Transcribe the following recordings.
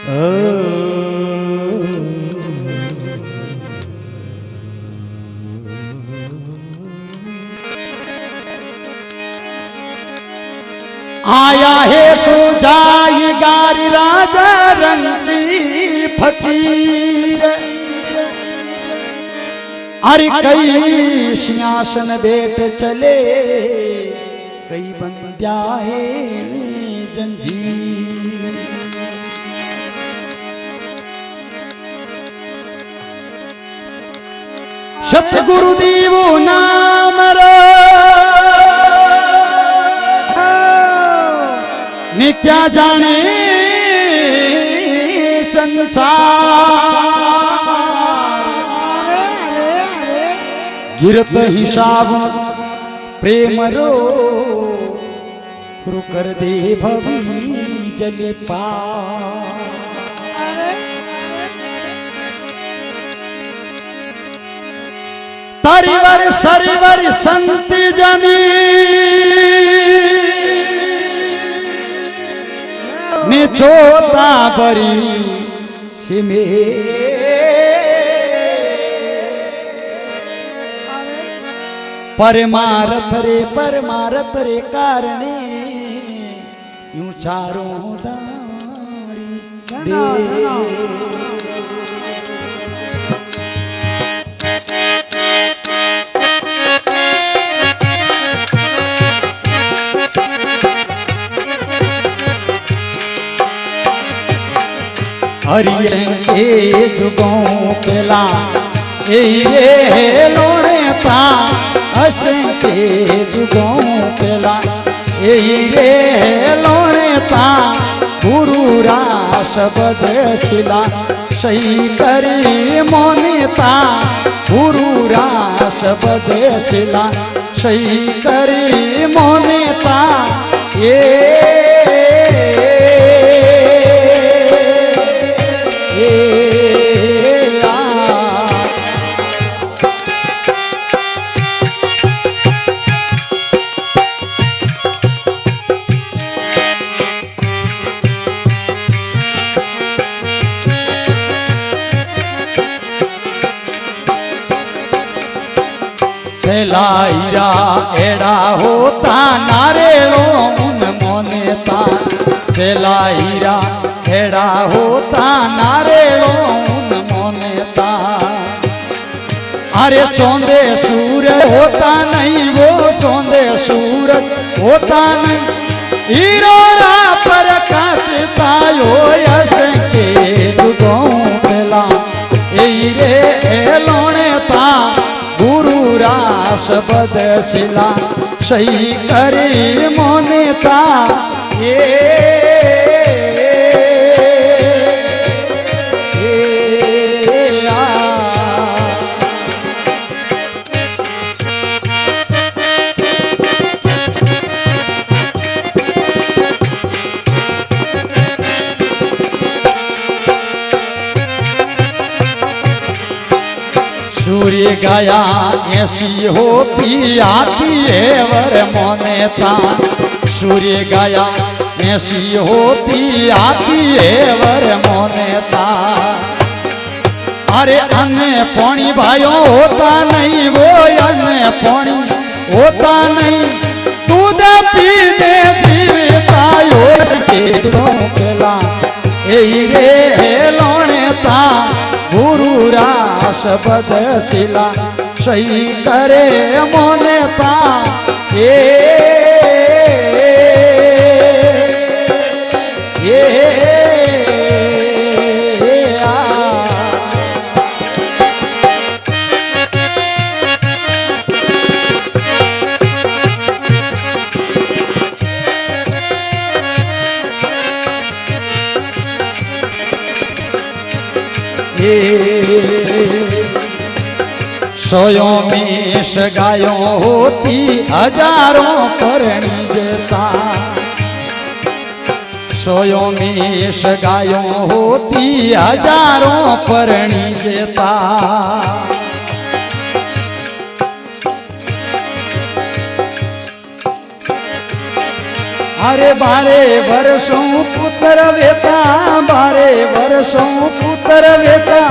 आया है सुजाई गारी राजा रंगी फकीर। अरे कई सिंहासन बैठ चले, कई बंद्या है जंजीर। सतगुरुदेव नाम ने क्या जाने संसार। गिरत हिसाब प्रेम रो कर दे भवी जले पार। तरिवर सरिवर संत जनी ने चोता बरी से परमारथ रे कारणे यूं चारों दारी दे। हरियं के जुगों पेला ये लोणे ता, असं के जुगों पेला ये लोणे ता। गुरु रास बद छिला सही करी मोनिता। गुरु रास बद छिला सही करी मोनिता। ये लाइरा एड़ा होता नारेलो उन मोनेता। लाइरा एड़ा होता नारेलो उन मोनेता। अरे चौंदे सूरज होता नहीं, वो चौंदे सूरज होता नहीं। हीरोरा प्रकाशता यो यश के जुगों पेला ये लोणे ता। गुरु रास बद छिला सही करी मोनिता। सूर्य गया ऐसी होती आती है वर मोनेता। सूर्य गया ऐसी होती आती है वर मोनेता। अरे अन्य पौनी भाइयों होता नहीं, वो अन्य पौनी होता नहीं। दूध पीने जीवता योश के पेला रे लोणे ता। गुरु रास बद छिला सही करे मोनेता। सोयों मेष गायों होती हजारों पर निजता। सोयों मेष गायों होती हजारों पर निजता। अरे 12 वर्षों पुत्र वेता, 12 सो पुत्र वेता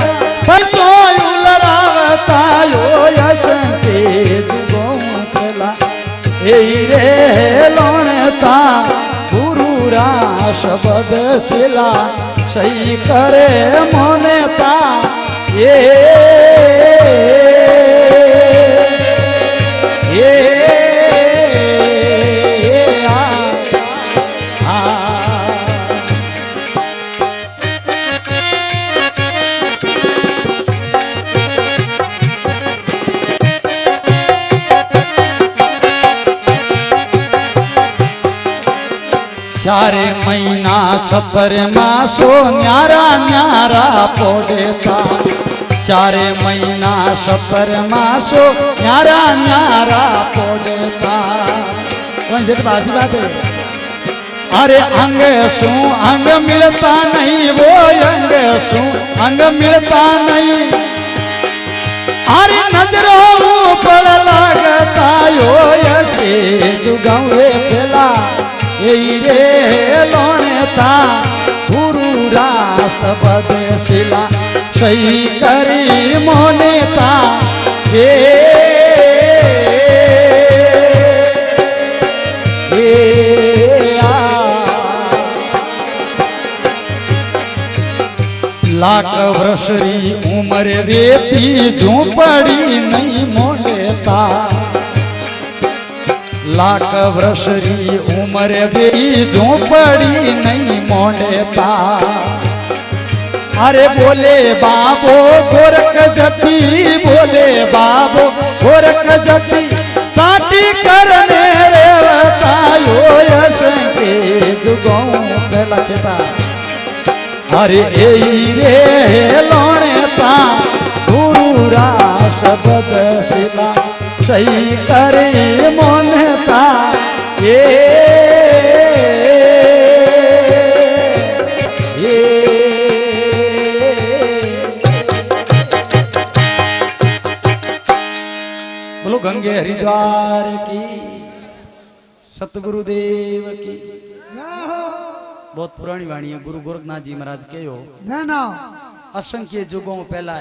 पैसो उलरावता यो यशंते जुगोतला ए रे लोणता गुरु राश बदसिला सही करे मोनेता चारे महीना सफर मासो न्यारा न्यारा पोडेता चारे महीना सफर मासो न्यारा न्यारा पोडेता बाजी बात है। अरे अंग सू अंग मिलता नहीं वो अंग सू अंग मिलता नहीं अरे नजरों पर लगता यो यसे जुगावे पेला रे लोणता गुरु रास बदसिला सही करी मोनेता लाख वर्षरी उम्र रेती झूपड़ी नहीं मोनेता लाख वर्षरी उम्र बेरी झोपड़ी नहीं मोड़ता अरे बोले बाबो गोरख जपी बोले बाबो गोरख जपी ताटी करने रेवता यो यशंके जुगों पे लखता अरे रे लोणता गुरु रास बदसिला सही करे मोनता बोलो गंगे हरिद्वार की सतगुरुदेव की। बहुत पुरानी वाणी है। गुरु गोरखनाथ जी महाराज कहो असंख्य जुगों पहला